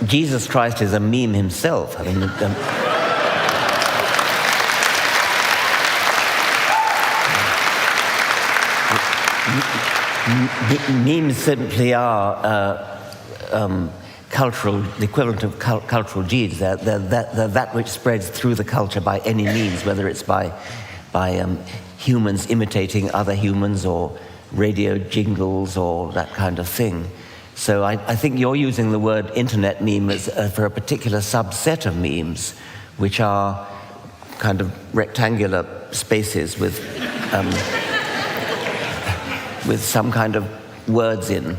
Jesus Christ is a meme himself. I mean, memes simply are cultural, the equivalent of cultural genes. They're that which spreads through the culture by any means, whether it's by humans imitating other humans or radio jingles or that kind of thing. So I think you're using the word internet meme as, for a particular subset of memes, which are kind of rectangular spaces with some kind of words in.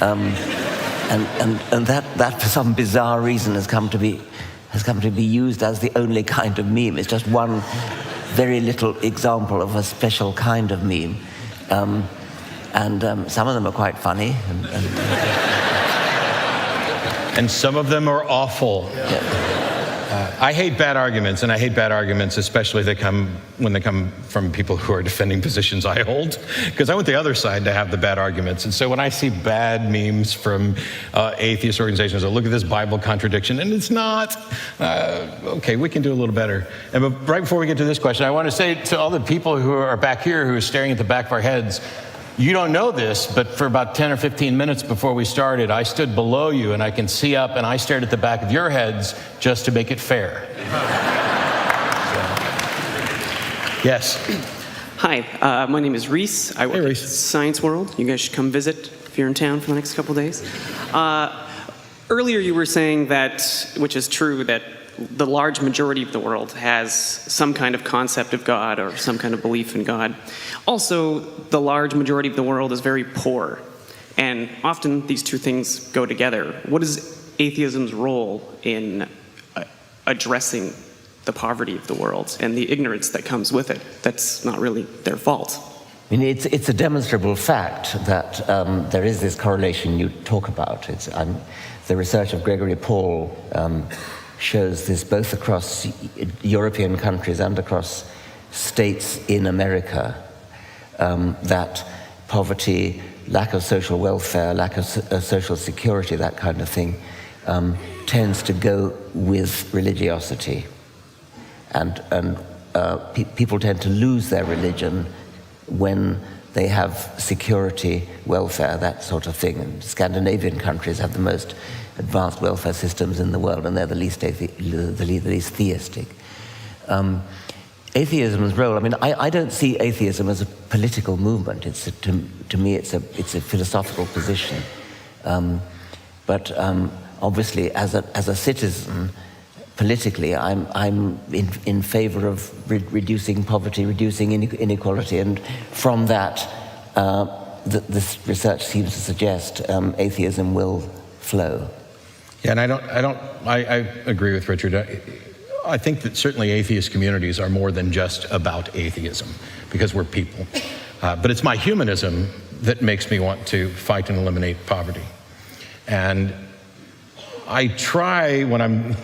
And that for some bizarre reason has come to be used as the only kind of meme. It's just one very little example of a special kind of meme. And some of them are quite funny. And some of them are awful. Yeah. I hate bad arguments, and I hate bad arguments especially when they come from people who are defending positions I hold, because I want the other side to have the bad arguments. And so when I see bad memes from atheist organizations, I look at this Bible contradiction, and it's not, okay, we can do a little better. But right before we get to this question, I want to say to all the people who are back here who are staring at the back of our heads, you don't know this, but for about 10 or 15 minutes before we started, I stood below you and I can see up, and I stared at the back of your heads just to make it fair. Yes. Hi, my name is Reese. I work at Science World. You guys should come visit if you're in town for the next couple days. Earlier you were saying that, which is true, that the large majority of the world has some kind of concept of God or some kind of belief in God. Also, the large majority of the world is very poor, and often these two things go together. What is atheism's role in addressing the poverty of the world and the ignorance that comes with it? That's not really their fault. I mean, it's a demonstrable fact that there is this correlation you talk about. The research of Gregory Paul shows this both across European countries and across states in America, that poverty, lack of social welfare, lack of social security, that kind of thing, tends to go with religiosity. And people tend to lose their religion when they have security, welfare, that sort of thing. And Scandinavian countries have the most advanced welfare systems in the world, and they're the least theistic. Atheism's role, I mean, I don't see atheism as a political movement. To me, it's a philosophical position. But obviously, as a citizen, politically, I'm in favor of reducing poverty, reducing inequality, and from that, this research seems to suggest atheism will flow. Yeah, and I agree with Richard. I think that certainly atheist communities are more than just about atheism, because we're people. But it's my humanism that makes me want to fight and eliminate poverty. And I try, when I'm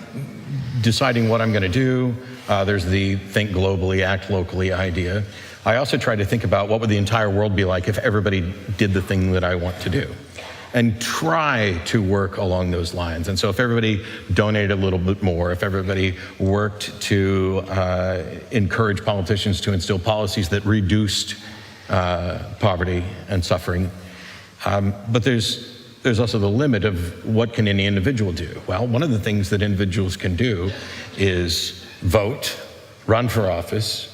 deciding what I'm going to do, there's the think globally, act locally idea. I also try to think about what would the entire world be like if everybody did the thing that I want to do, and try to work along those lines. And so if everybody donated a little bit more, if everybody worked to encourage politicians to instill policies that reduced poverty and suffering, but there's also the limit of what can any individual do. Well, one of the things that individuals can do is vote, run for office,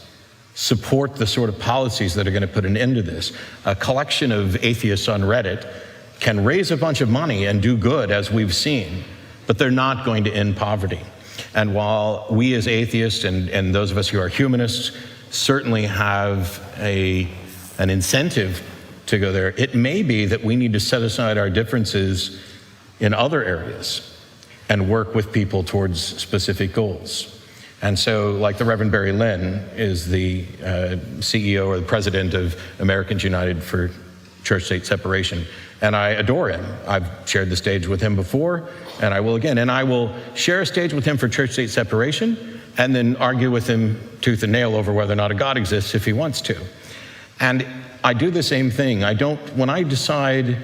support the sort of policies that are going to put an end to this. A collection of atheists on Reddit can raise a bunch of money and do good, as we've seen, but they're not going to end poverty. And while we as atheists and those of us who are humanists certainly have an incentive to go there, it may be that we need to set aside our differences in other areas and work with people towards specific goals. And so, like the Reverend Barry Lynn is the CEO or the president of Americans United for Church-State Separation, and I adore him. I've shared the stage with him before, and I will again. And I will share a stage with him for church-state separation, and then argue with him tooth and nail over whether or not a God exists if he wants to. And I do the same thing. When I decide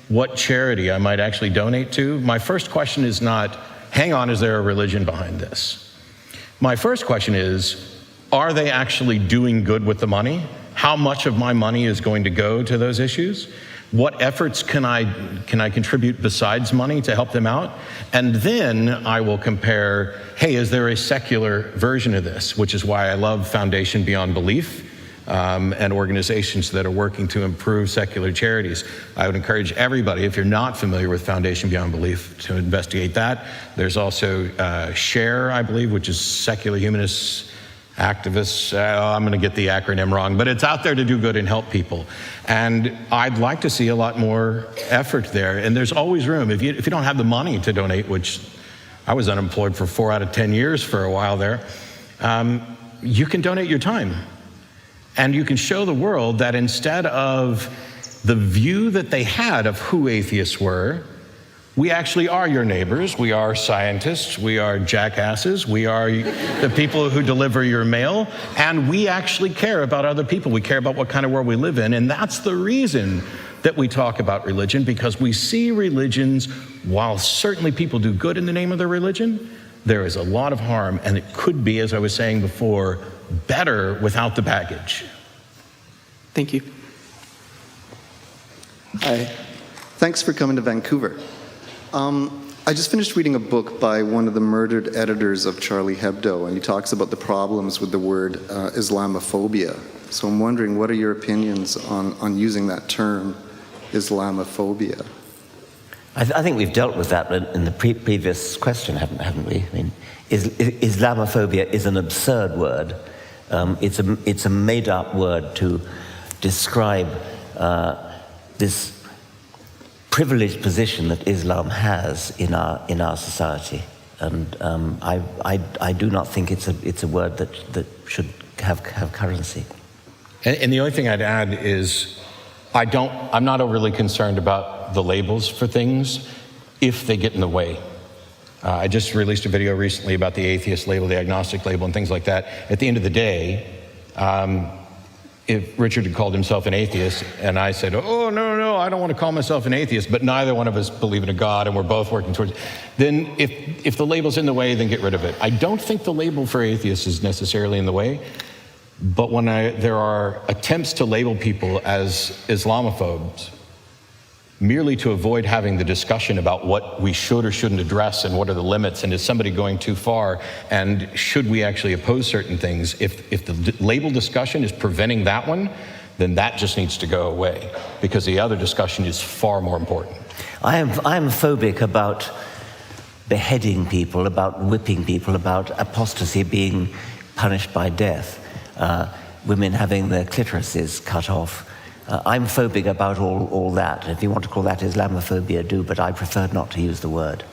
what charity I might actually donate to, my first question is not, hang on, is there a religion behind this? My first question is, are they actually doing good with the money? How much of my money is going to go to those issues? What efforts can I contribute besides money to help them out? And then I will compare, hey, is there a secular version of this? Which is why I love Foundation Beyond Belief and organizations that are working to improve secular charities. I would encourage everybody, if you're not familiar with Foundation Beyond Belief, to investigate that. There's also SHARE, I believe, which is Secular Humanists Activists. I'm going to get the acronym wrong, but it's out there to do good and help people. And I'd like to see a lot more effort there. And there's always room. If you don't have the money to donate, which I was unemployed for 4 out of 10 years for a while there, you can donate your time. And you can show the world that instead of the view that they had of who atheists were, we actually are your neighbors, we are scientists, we are jackasses, we are the people who deliver your mail, and we actually care about other people. We care about what kind of world we live in, and that's the reason that we talk about religion, because we see religions, while certainly people do good in the name of their religion, there is a lot of harm, and it could be, as I was saying before, better without the baggage. Thank you. Hi. Thanks for coming to Vancouver. I just finished reading a book by one of the murdered editors of Charlie Hebdo, and he talks about the problems with the word Islamophobia. So I'm wondering, what are your opinions on using that term, Islamophobia? I think we've dealt with that in the previous question, haven't we? I mean, Islamophobia is an absurd word. It's a made-up word to describe this privileged position that Islam has in our society, and I do not think it's a word that should have currency. And the only thing I'd add is, I'm not overly concerned about the labels for things if they get in the way. I just released a video recently about the atheist label, the agnostic label, and things like that. At the end of the day, if Richard had called himself an atheist, and I said, oh, no, I don't want to call myself an atheist, but neither one of us believe in a God, and we're both working towards it, then if the label's in the way, then get rid of it. I don't think the label for atheist is necessarily in the way, but when there are attempts to label people as Islamophobes, merely to avoid having the discussion about what we should or shouldn't address and what are the limits, and is somebody going too far, and should we actually oppose certain things, if the label discussion is preventing that one, then that just needs to go away, because the other discussion is far more important. I am phobic about beheading people, about whipping people, about apostasy being punished by death, women having their clitorises cut off. I'm phobic about all that. If you want to call that Islamophobia, do, but I prefer not to use the word.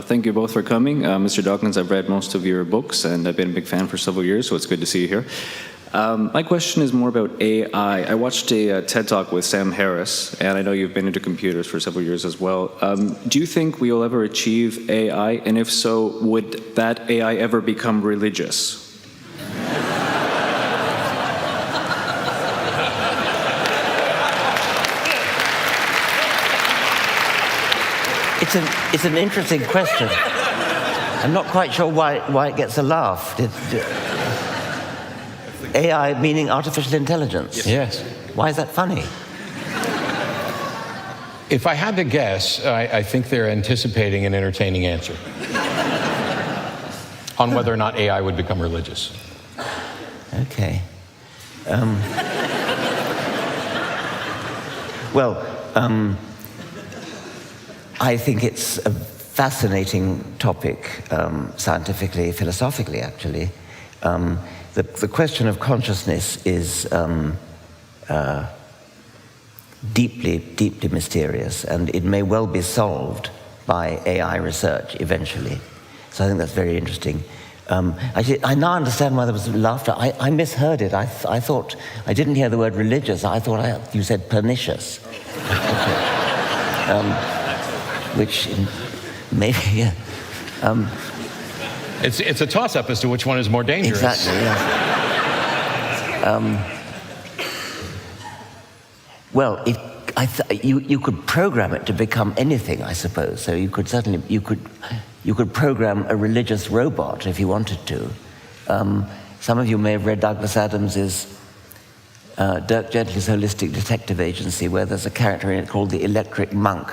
Thank you both for coming. Mr. Dawkins, I've read most of your books, and I've been a big fan for several years, so it's good to see you here. My question is more about AI. I watched a TED Talk with Sam Harris, and I know you've been into computers for several years as well. Do you think we will ever achieve AI? And if so, would that AI ever become religious? It's an interesting question. I'm not quite sure why it gets a laugh. AI meaning artificial intelligence? Yes. Why is that funny? If I had to guess, I think they're anticipating an entertaining answer on whether or not AI would become religious. Okay. I think it's a fascinating topic, scientifically, philosophically, actually. The question of consciousness is deeply, deeply mysterious, and it may well be solved by AI research eventually. So I think that's very interesting. I now understand why there was laughter. I misheard it. I thought, I didn't hear the word religious. I thought you said pernicious. Which maybe, yeah. It's a toss-up as to which one is more dangerous. Exactly, yes. Well, you could program it to become anything, I suppose. So you could certainly, you could program a religious robot if you wanted to. Some of you may have read Douglas Adams's Dirk Gently's Holistic Detective Agency, where there's a character in it called the Electric Monk,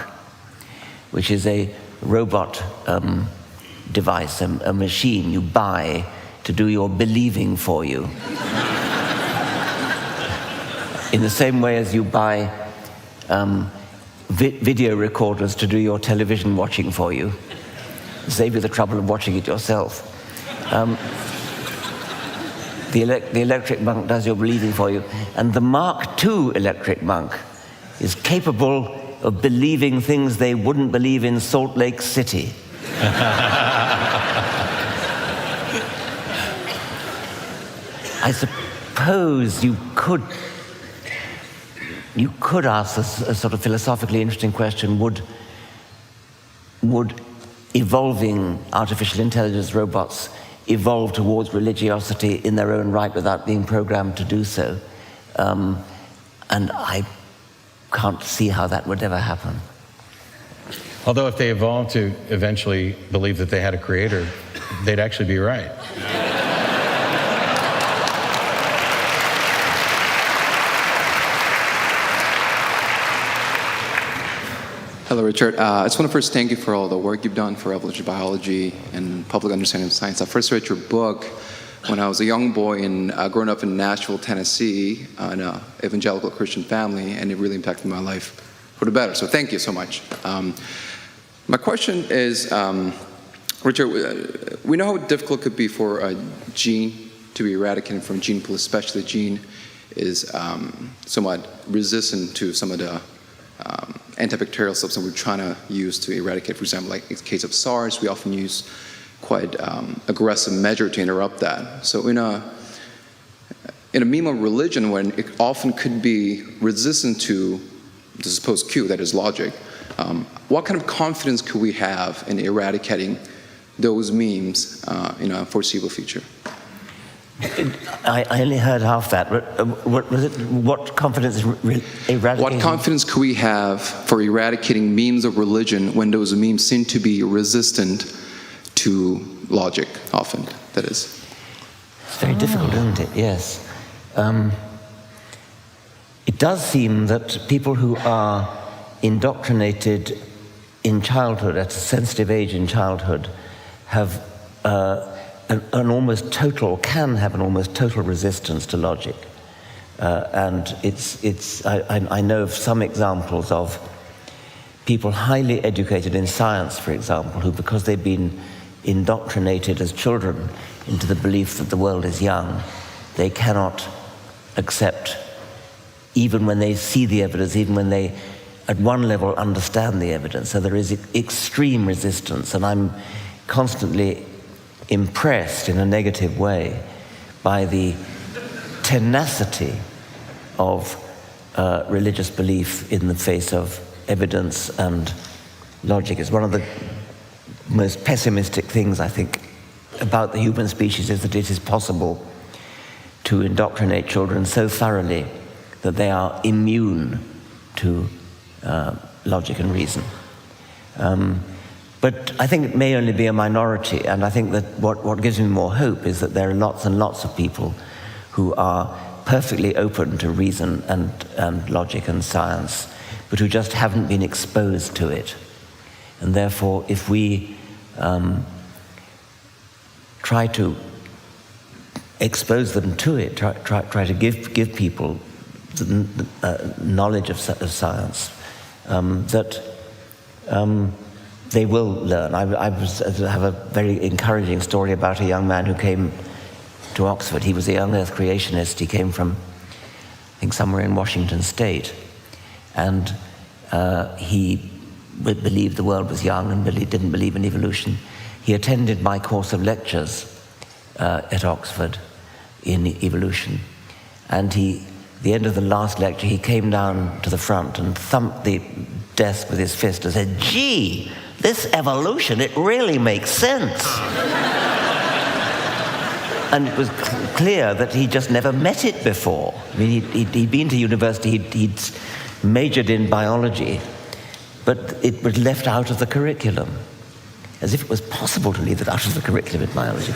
which is a robot device, a machine you buy to do your believing for you. In the same way as you buy video recorders to do your television watching for you. Save you the trouble of watching it yourself. The electric monk does your believing for you. And the Mark II electric monk is capable of believing things they wouldn't believe in Salt Lake City. I suppose you could ask a sort of philosophically interesting question: would evolving artificial intelligence robots evolve towards religiosity in their own right without being programmed to do so? And I can't see how that would ever happen. Although if they evolved to eventually believe that they had a creator, they'd actually be right. Hello, Richard. I just want to first thank you for all the work you've done for evolutionary biology and public understanding of science. I first read your book when I was a young boy growing up in Nashville, Tennessee, in an evangelical Christian family, and it really impacted my life for the better. So thank you so much. My question is, Richard, we know how difficult it could be for a gene to be eradicated from gene pool, especially the gene is somewhat resistant to some of the antibacterial substance we're trying to use to eradicate. For example, like in the case of SARS, we often use quite aggressive measure to interrupt that. So in a meme of religion, when it often could be resistant to the supposed Q, that is logic, what kind of confidence could we have in eradicating those memes in a foreseeable future? I only heard half that. What was it? What confidence eradicating? What confidence could we have for eradicating memes of religion when those memes seem to be resistant to logic, often, that is? It's very difficult, isn't it? Yes. It does seem that people who are indoctrinated in childhood, at a sensitive age in childhood, have an almost total, can have an almost total resistance to logic. And I know of some examples of people highly educated in science, for example, who, because they've been indoctrinated as children into the belief that the world is young, they cannot accept, even when they see the evidence, even when they, at one level, understand the evidence. So there is extreme resistance, and I'm constantly impressed in a negative way by the tenacity of religious belief in the face of evidence and logic. It's one of the most pessimistic things, I think, about the human species, is that it is possible to indoctrinate children so thoroughly that they are immune to logic and reason. But I think it may only be a minority, and I think that what gives me more hope is that there are lots and lots of people who are perfectly open to reason and logic and science, but who just haven't been exposed to it. And therefore, if we try to expose them to it, try to give people the knowledge of science, that they will learn. I have a very encouraging story about a young man who came to Oxford. He was a young earth creationist. He came from, I think, somewhere in Washington State. And he believed the world was young and didn't believe in evolution. He attended my course of lectures at Oxford in evolution. And the end of the last lecture, he came down to the front and thumped the desk with his fist and said, "Gee, this evolution, it really makes sense." and it was clear that he just never met it before. I mean, he'd been to university, he'd majored in biology, but it was left out of the curriculum, as if it was possible to leave it out of the curriculum in biology.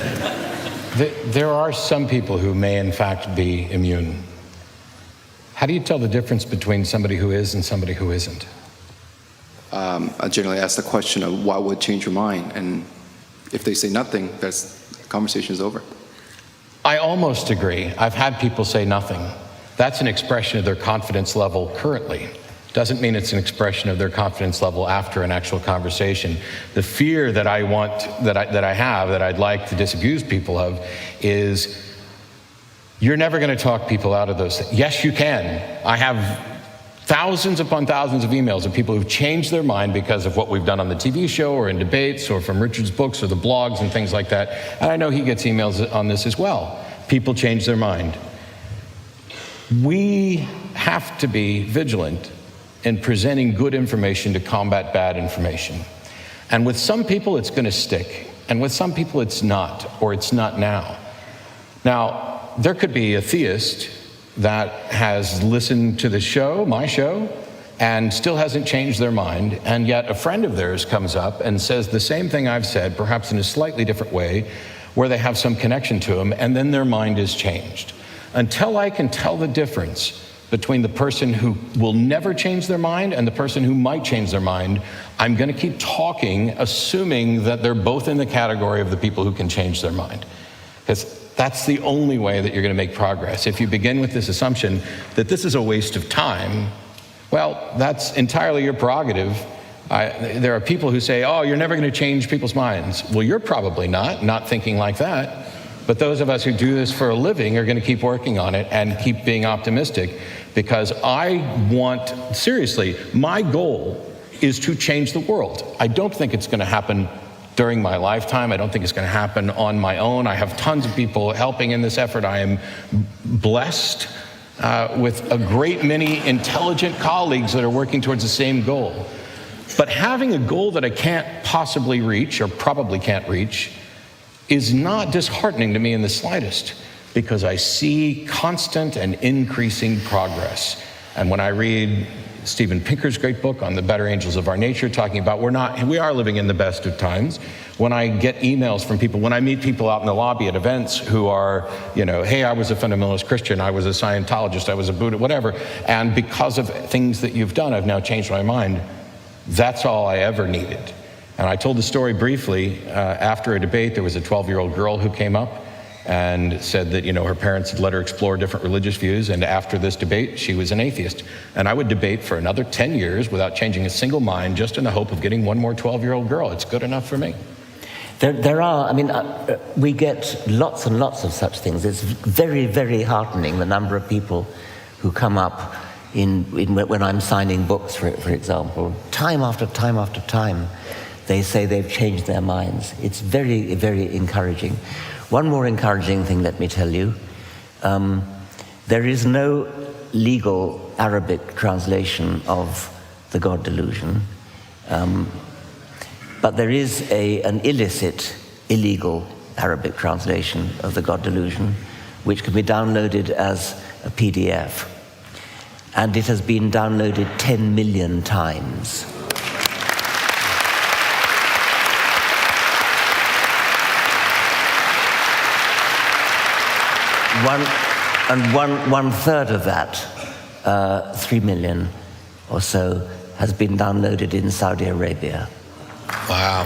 There are some people who may in fact be immune. How do you tell the difference between somebody who is and somebody who isn't? I generally ask the question of what would change your mind, and if they say nothing, the conversation is over. I almost agree. I've had people say nothing. That's an expression of their confidence level currently. Doesn't mean it's an expression of their confidence level after an actual conversation. The fear that I have, that I'd like to disabuse people of, is you're never going to talk people out of those things. Yes, you can. I have thousands upon thousands of emails of people who've changed their mind because of what we've done on the TV show or in debates or from Richard's books or the blogs and things like that. And I know he gets emails on this as well. People change their mind. We have to be vigilant in presenting good information to combat bad information. And with some people it's going to stick, and with some people it's not, or it's not now. Now, there could be a theist that has listened to the show, my show, and still hasn't changed their mind, and yet a friend of theirs comes up and says the same thing I've said, perhaps in a slightly different way, where they have some connection to them, and then their mind is changed. Until I can tell the difference between the person who will never change their mind and the person who might change their mind, I'm going to keep talking, assuming that they're both in the category of the people who can change their mind. Because that's the only way that you're going to make progress. If you begin with this assumption that this is a waste of time, well, that's entirely your prerogative. There are people who say, oh, you're never going to change people's minds. Well, you're probably not thinking like that. But those of us who do this for a living are going to keep working on it and keep being optimistic, because seriously, my goal is to change the world. I don't think it's going to happen during my lifetime. I don't think it's going to happen on my own. I have tons of people helping in this effort. I am blessed with a great many intelligent colleagues that are working towards the same goal. But having a goal that I can't possibly reach, or probably can't reach, is not disheartening to me in the slightest, because I see constant and increasing progress. And when I read Steven Pinker's great book on the better angels of our nature, talking about we are living in the best of times. When I get emails from people, when I meet people out in the lobby at events who are, hey, I was a fundamentalist Christian, I was a Scientologist, I was a Buddhist, whatever, and because of things that you've done, I've now changed my mind. That's all I ever needed. And I told the story briefly. After a debate, there was a 12-year-old girl who came up and said that, her parents had let her explore different religious views, and after this debate, she was an atheist. And I would debate for another 10 years without changing a single mind, just in the hope of getting one more 12-year-old girl. It's good enough for me. There are, we get lots and lots of such things. It's very, very heartening, the number of people who come up when I'm signing books, for example, time after time after time. They say they've changed their minds. It's very, very encouraging. One more encouraging thing, let me tell you. There is no legal Arabic translation of the God delusion, but there is an illegal Arabic translation of the God delusion, which can be downloaded as a PDF. And it has been downloaded 10 million times. One third of that, 3 million or so, has been downloaded in Saudi Arabia. Wow.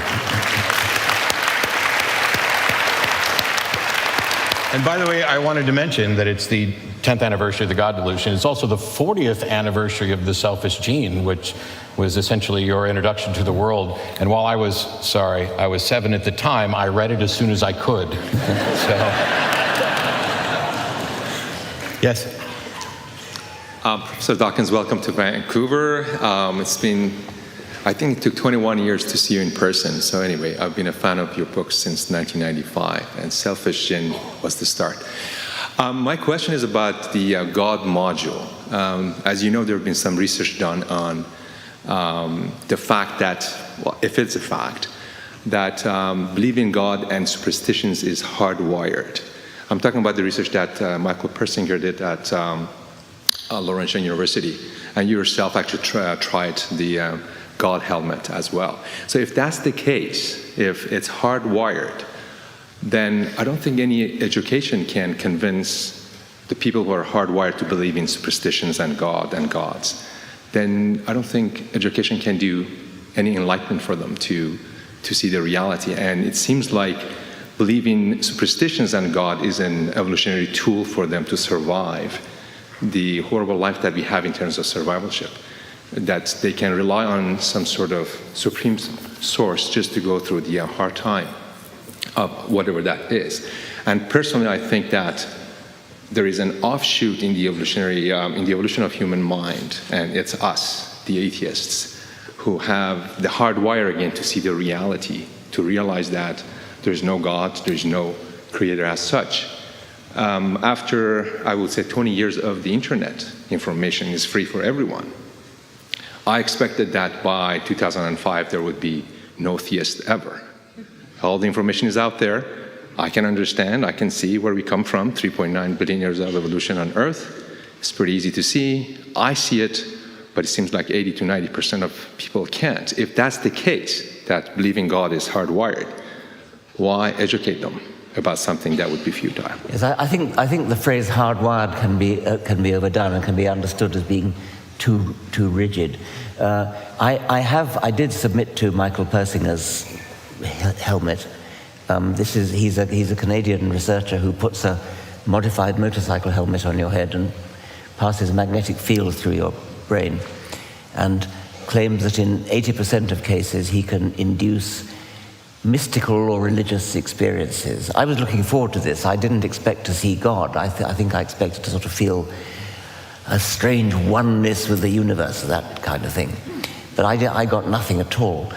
And by the way, I wanted to mention that it's the 10th anniversary of the God delusion. It's also the 40th anniversary of the selfish gene, which was essentially your introduction to the world. And while I was 7 at the time, I read it as soon as I could. Yes? Professor Dawkins, welcome to Vancouver. I think it took 21 years to see you in person. So anyway, I've been a fan of your books since 1995, and Selfish Gene was the start. My question is about the God module. As you know, there have been some research done on the fact that, well, if it's a fact, that believing in God and superstitions is hardwired. I'm talking about the research that Michael Persinger did at Laurentian University, and you yourself actually tried the God helmet as well. So if that's the case, if it's hardwired, then I don't think any education can convince the people who are hardwired to believe in superstitions and God and gods. Then I don't think education can do any enlightenment for them to see the reality. And it seems like believing superstitions and God is an evolutionary tool for them to survive the horrible life that we have in terms of survivalship, that they can rely on some sort of supreme source just to go through the hard time of whatever that is. And personally, I think that there is an offshoot in the evolution of human mind, and it's us, the atheists, who have the hardwire again to see the reality, to realize that there's no God, there's no creator as such. After, I would say, 20 years of the internet, information is free for everyone. I expected that by 2005 there would be no theist ever. All the information is out there. I can understand, I can see where we come from, 3.9 billion years of evolution on Earth. It's pretty easy to see. I see it, but it seems like 80 to 90% of people can't. If that's the case, that believing God is hardwired, why educate them about something that would be futile? Yes, I think the phrase hardwired can be overdone and can be understood as being too rigid. I did submit to Michael Persinger's helmet. He's a Canadian researcher who puts a modified motorcycle helmet on your head and passes magnetic fields through your brain, and claims that in 80% of cases he can induce mystical or religious experiences. I was looking forward to this. I didn't expect to see God. I think I expected to sort of feel a strange oneness with the universe, that kind of thing. But I got nothing at all.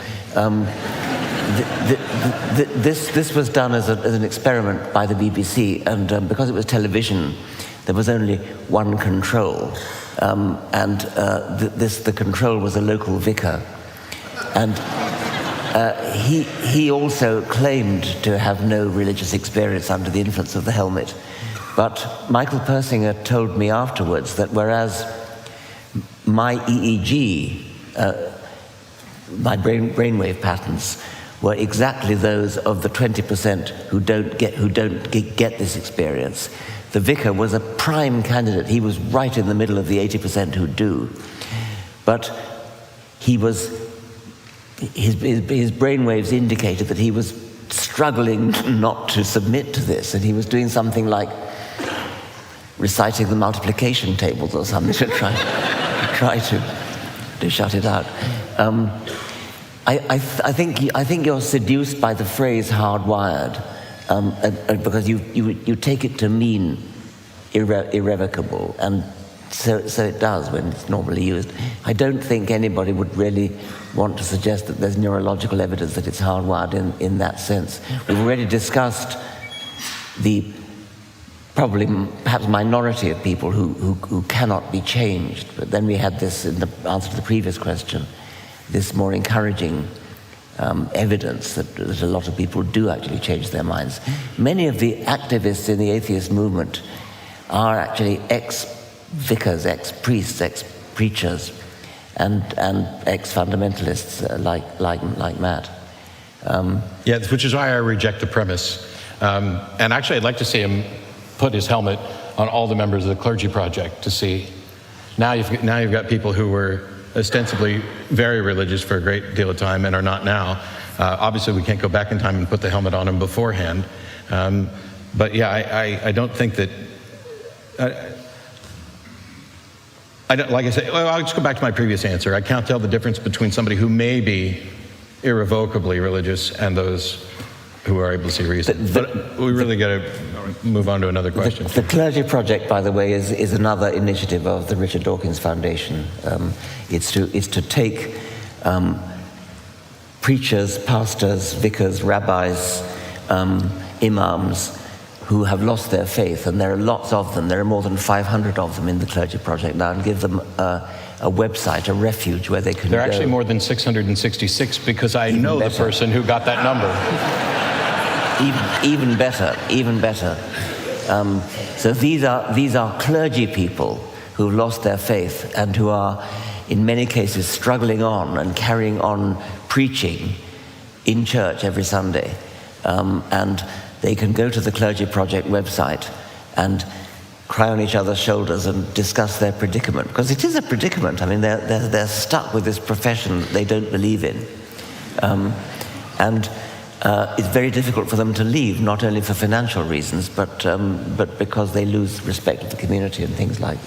This was done as an experiment by the BBC, and because it was television, there was only one control, and the control was a local vicar, and he also claimed to have no religious experience under the influence of the helmet. But Michael Persinger told me afterwards that whereas my EEG, my brainwave patterns, were exactly those of the 20% who don't get this experience, the vicar was a prime candidate. He was right in the middle of the 80% who do. But his brainwaves indicated that he was struggling not to submit to this, and he was doing something like reciting the multiplication tables or something to try to shut it out. I think you're seduced by the phrase hardwired, because you take it to mean irrevocable, and so it does when it's normally used. I don't think anybody would really want to suggest that there's neurological evidence that it's hardwired in that sense. We've already discussed the perhaps minority of people who cannot be changed, but then we had this in the answer to the previous question, this more encouraging evidence that a lot of people do actually change their minds. Many of the activists in the atheist movement are actually ex-vicars, ex-priests, ex-preachers, and ex-fundamentalists like Matt. Yeah, which is why I reject the premise. And actually, I'd like to see him put his helmet on all the members of the Clergy Project to see. Now you've got people who were ostensibly very religious for a great deal of time and are not now. Obviously, we can't go back in time and put the helmet on them beforehand. But yeah, I don't think that. I don't, like I said, well, I'll just go back to my previous answer. I can't tell the difference between somebody who may be irrevocably religious and those who are able to see reason. But we really got to move on to another question. The Clergy Project, by the way, is another initiative of the Richard Dawkins Foundation. It's to take preachers, pastors, vicars, rabbis, imams who have lost their faith, and there are lots of them. There are more than 500 of them in the Clergy Project now, and give them a website, a refuge where they can There are go. actually more than 666 because I know the person who got that number. Even better. So these are clergy people who've lost their faith and who are, in many cases, struggling on and carrying on preaching in church every Sunday. And they can go to the Clergy Project website and cry on each other's shoulders and discuss their predicament. Because it is a predicament. I mean, they're stuck with this profession that they don't believe in. And it's very difficult for them to leave, not only for financial reasons, but because they lose respect of the community and things like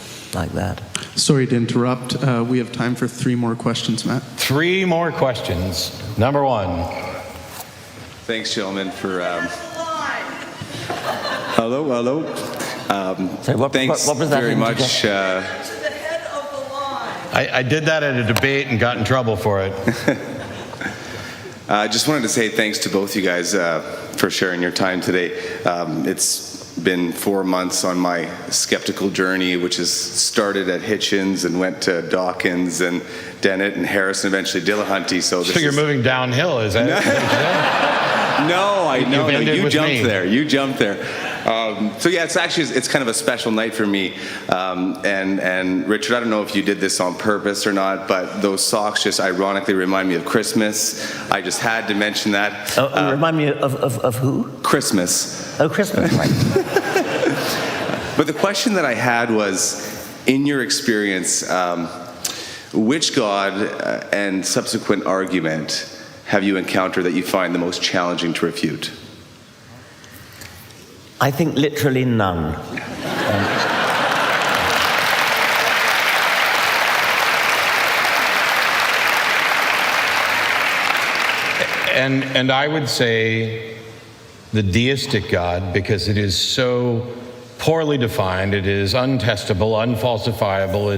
that. Sorry to interrupt. We have time for 3 more questions, Matt. 3 more questions. Number 1. Thanks, gentlemen, for... Hello. Thanks what was that very much. I did that at a debate and got in trouble for it. I just wanted to say thanks to both you guys for sharing your time today. It's been 4 months on my skeptical journey, which has started at Hitchens and went to Dawkins and Dennett and Harris and eventually Dillahunty. So you're moving downhill, is that? No, I know. You jumped me. there. You jumped there. So yeah, it's kind of a special night for me. And Richard, I don't know if you did this on purpose or not, but those socks just ironically remind me of Christmas. I just had to mention that. Remind me of who? Christmas. Oh, Christmas, right. But the question that I had was, in your experience, which God and subsequent argument have you encountered that you find the most challenging to refute? I think literally none. And I would say the deistic God, because it is so poorly defined, it is untestable, unfalsifiable,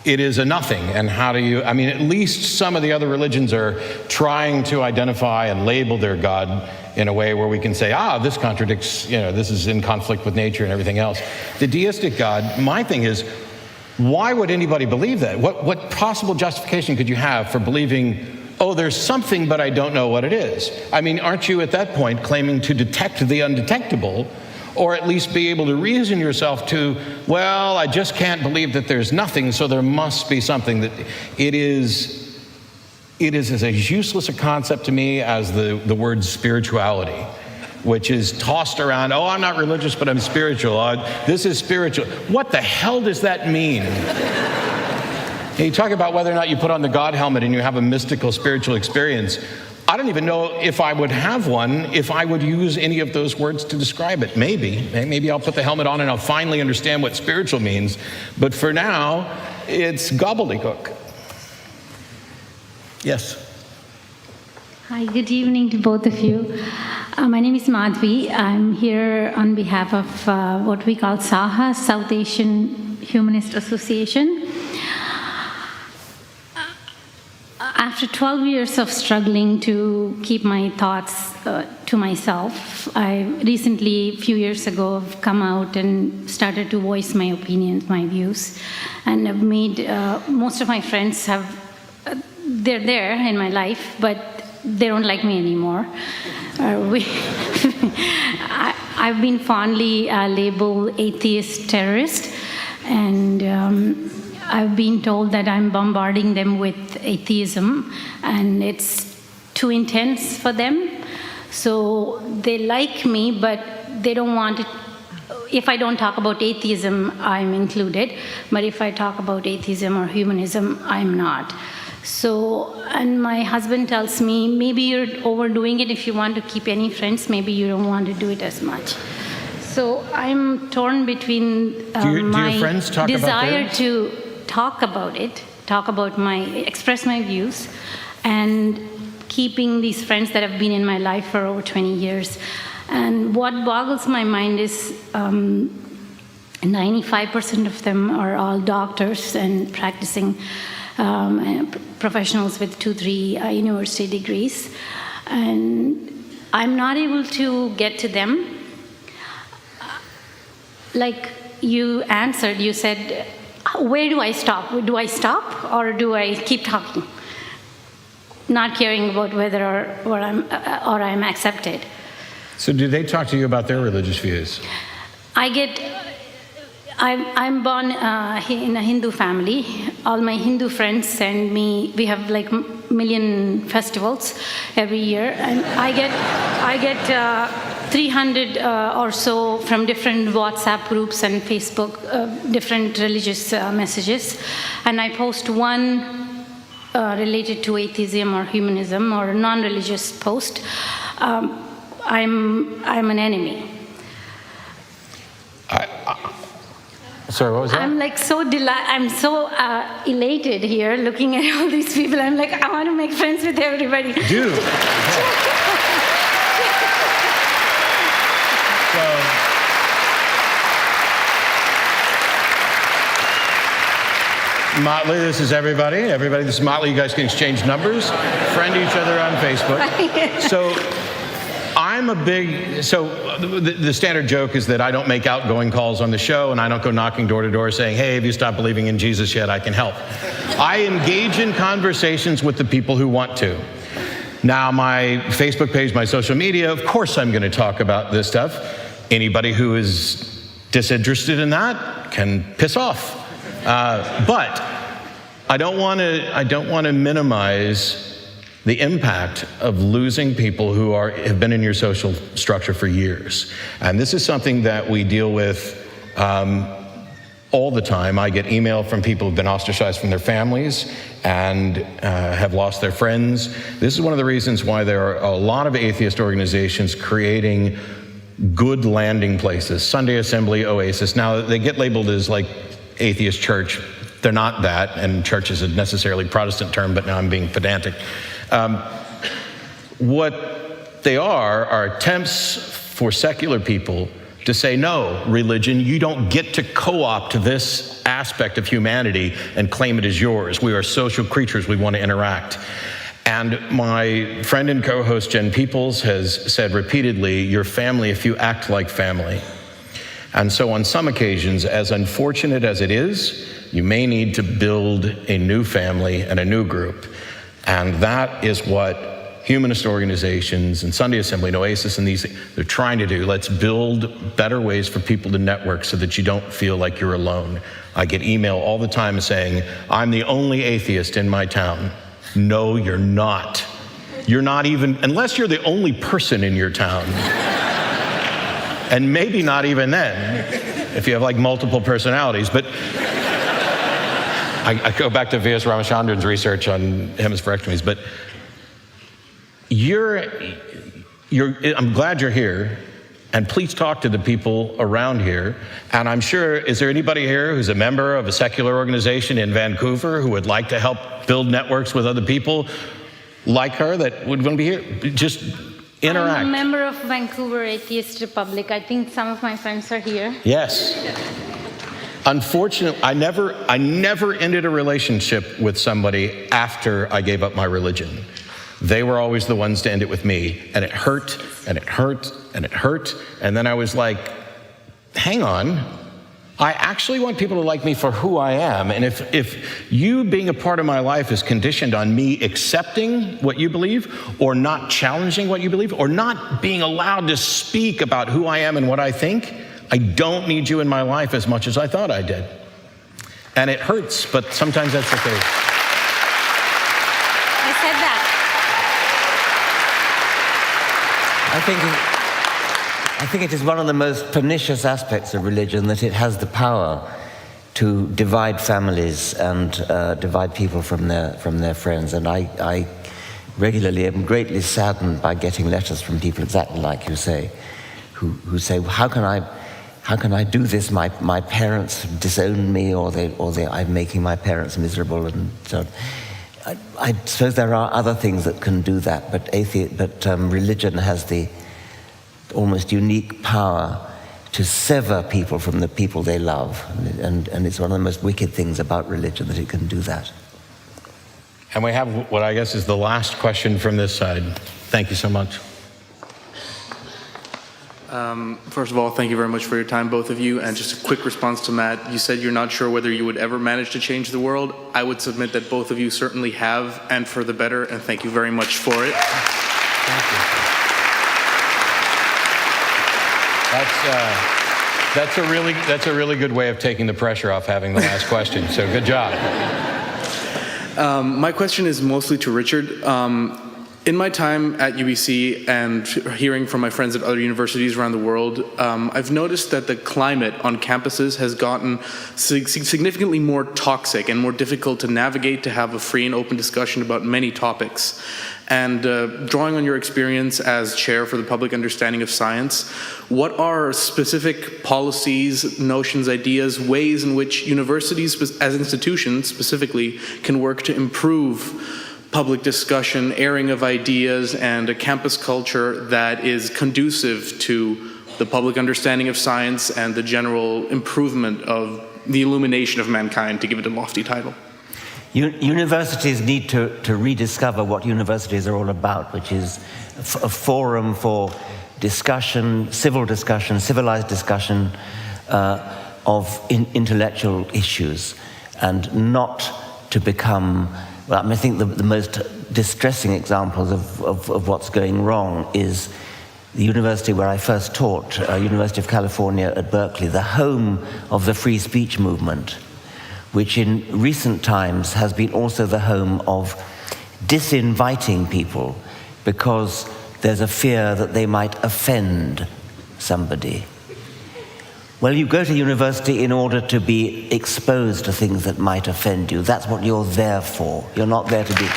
it is a nothing. And how do you, I mean, at least some of the other religions are trying to identify and label their God in a way where we can say, this contradicts, this is in conflict with nature and everything else. The deistic God, my thing is, why would anybody believe that? What possible justification could you have for believing, there's something, but I don't know what it is? I mean, aren't you at that point claiming to detect the undetectable, or at least be able to reason yourself to, well, I just can't believe that there's nothing, so there must be something. That it is as useless a concept to me as the word spirituality, which is tossed around. I'm not religious, but I'm spiritual. This is spiritual. What the hell does that mean? You talk about whether or not you put on the God helmet and you have a mystical spiritual experience. I don't even know if I would have one if I would use any of those words to describe it. Maybe I'll put the helmet on and I'll finally understand what spiritual means. But for now, it's gobbledygook. Yes. Hi, good evening to both of you. My name is Madhvi. I'm here on behalf of what we call SAHA, South Asian Humanist Association. After 12 years of struggling to keep my thoughts to myself, I recently, a few years ago, have come out and started to voice my opinions, my views. And I've made, most of my friends they're there in my life, but they don't like me anymore. I've been fondly labeled atheist terrorist, and I've been told that I'm bombarding them with atheism, and it's too intense for them. So they like me, but they don't want it. If I don't talk about atheism, I'm included. But if I talk about atheism or humanism, I'm not. So, and my husband tells me, maybe you're overdoing it. If you want to keep any friends, maybe you don't want to do it as much. So I'm torn between my desire to talk about it, express my views, and keeping these friends that have been in my life for over 20 years. And what boggles my mind is 95% of them are all doctors and practicing professionals with 2-3 university degrees. And I'm not able to get to them. Like you answered, you said, where do I stop? Do I stop or do I keep talking? Not caring about whether or I'm accepted. So do they talk to you about their religious views? I'm born in a Hindu family. All my Hindu friends send me, we have like million festivals every year, and I get 300 or so from different WhatsApp groups and Facebook, different religious messages, and I post one related to atheism or humanism or a non-religious post. I'm an enemy. Sorry, what was that? I'm like I'm so elated here looking at all these people. I'm like, I want to make friends with everybody. Do. Motley, this is everybody. Everybody, this is Motley. You guys can exchange numbers, friend each other on Facebook. So I'm a big, the standard joke is that I don't make outgoing calls on the show and I don't go knocking door to door saying, hey, have you stopped believing in Jesus yet? I can help. I engage in conversations with the people who want to. Now, my Facebook page, my social media, of course I'm going to talk about this stuff. Anybody who is disinterested in that can piss off. But I don't want to minimize the impact of losing people who have been in your social structure for years. And this is something that we deal with all the time. I get email from people who've been ostracized from their families and have lost their friends. This is one of the reasons why there are a lot of atheist organizations creating good landing places. Sunday Assembly, Oasis. Now, they get labeled as like atheist church. They're not that, and church is a necessarily Protestant term, but now I'm being pedantic. What they are attempts for secular people to say, no, religion, you don't get to co-opt this aspect of humanity and claim it as yours. We are social creatures, we want to interact. And my friend and co-host Jen Peoples has said repeatedly, you're family if you act like family. And so on some occasions, as unfortunate as it is, you may need to build a new family and a new group. And that is what humanist organizations and Sunday Assembly and Oasis and these, they're trying to do. Let's build better ways for people to network so that you don't feel like you're alone. I get email all the time saying, I'm the only atheist in my town. No, you're not. You're not even, unless you're the only person in your town. And maybe not even then, if you have like multiple personalities. But I go back to V.S. Ramachandran's research on hemispherectomies, but I'm glad you're here, and please talk to the people around here. And I'm sure, is there anybody here who's a member of a secular organization in Vancouver who would like to help build networks with other people like her that would want to be here? Just interact. I'm a member of Vancouver Atheist Republic. I think some of my friends are here. Yes. Unfortunately, I never ended a relationship with somebody after I gave up my religion. They were always the ones to end it with me. And it hurt, and it hurt, and it hurt. And then I was like, hang on. I actually want people to like me for who I am. And if you being a part of my life is conditioned on me accepting what you believe, or not challenging what you believe, or not being allowed to speak about who I am and what I think, I don't need you in my life as much as I thought I did. And it hurts, but sometimes that's the case. I said that. I think it is one of the most pernicious aspects of religion that it has the power to divide families and divide people from their friends. And I regularly am greatly saddened by getting letters from people exactly like you say, who say, how can I do this? My parents disown me, or I'm making my parents miserable, and so I suppose there are other things that can do that, but religion has the almost unique power to sever people from the people they love, and it's one of the most wicked things about religion, that it can do that. And we have what I guess is the last question from this side. Thank you so much. First of all, thank you very much for your time, both of you. And just a quick response to Matt. You said you're not sure whether you would ever manage to change the world. I would submit that both of you certainly have, and for the better, and thank you very much for it. Thank you. That's a really good way of taking the pressure off having the last question. So good job. My question is mostly to Richard. In my time at UBC and hearing from my friends at other universities around the world, I've noticed that the climate on campuses has gotten significantly more toxic and more difficult to navigate, to have a free and open discussion about many topics. And drawing on your experience as chair for the public understanding of science, what are specific policies, notions, ideas, ways in which universities as institutions specifically can work to improve public discussion, airing of ideas, and a campus culture that is conducive to the public understanding of science and the general improvement of the illumination of mankind, to give it a lofty title? Universities need to rediscover what universities are all about, which is a forum for discussion, civilized discussion of intellectual issues, and not to become, well, I think the most distressing examples of what's going wrong is the university where I first taught, University of California at Berkeley, the home of the free speech movement, which in recent times has been also the home of disinviting people because there's a fear that they might offend somebody. Well, you go to university in order to be exposed to things that might offend you. That's what you're there for. You're not there to be...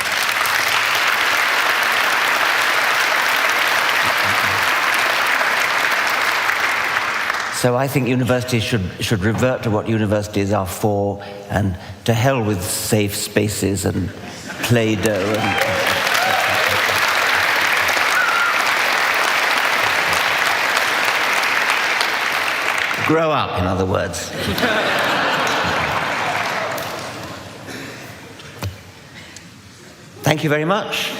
So I think universities should revert to what universities are for, and to hell with safe spaces and Play-Doh and... Grow up, in other words. Thank you very much.